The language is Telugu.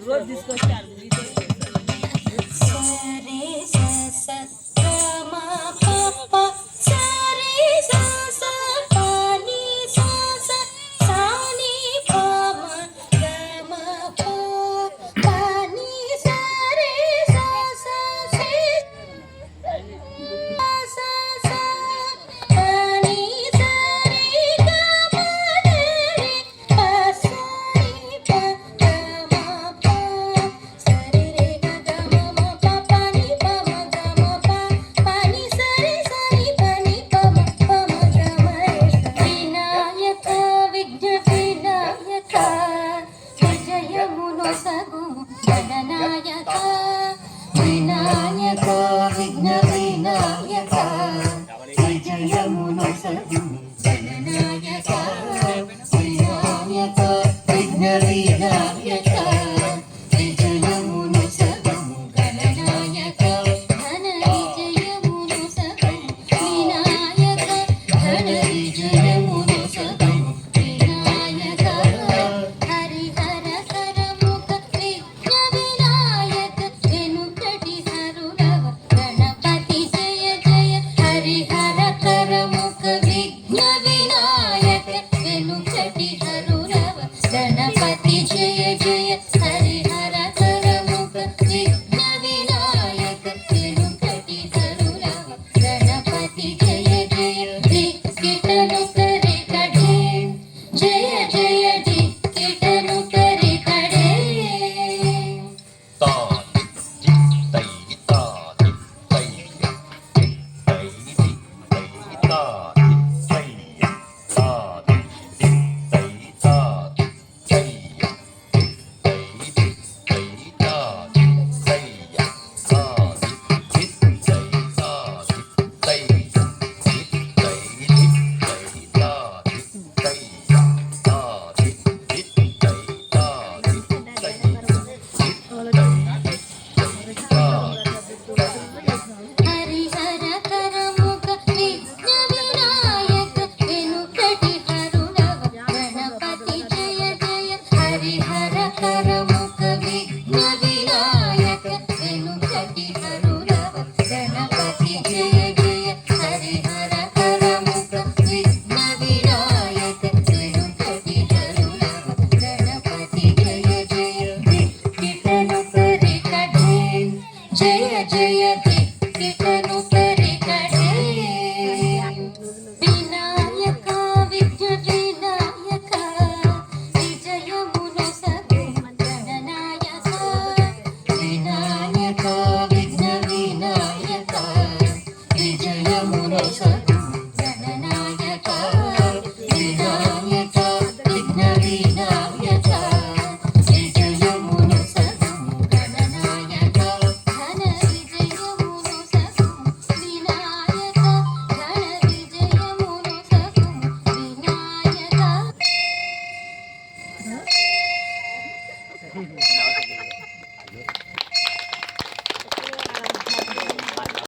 రోజు తీసుకొచ్చారు వినాయక విఘ్న వినాయక విజయమును సగు గణనాయక వినాయక విఘ్న వినాయక విజయమును సగు గణనాయక ధన విజయమును సగు వినాయక ధన విజయమును సగు వినాయక హరిహర కరముఖ విఘ్న వినాయక వెనుకటి హరుడవ గణపతి జయ జయ హరిహర కరముఖ విఘ్న వినాయక వెనుకటి హరుడవ గణపతి జయ జయ హరిహర కరముఖ విఘ్న వినాయక వెనుకటి హరుడవ గణపతి జయ జయ దిక్కిటను కరి కడే జయ జయ దిక్కిటను కరి కడే హరిహర కరముఖ విఘ్న వినాయక వెనుకటి హరుడవ గణపతి జయ జయ హరిహర కరముఖ విఘ్న వినాయక వెనుకటి హరుడవ గణపతి జయ జయ హరిహర కరముఖ విఘ్న వినాయక వెనుకటి హరుడవ గణపతి జయ జయ దిక్కిటను కరి కడే జయ జయ దిక్కిటను కరి కడే వినాయక విఘ్న వినాయక విజయమును సగు గణనాయక వినాయక విఘ్న వినాయక విజయమును సగు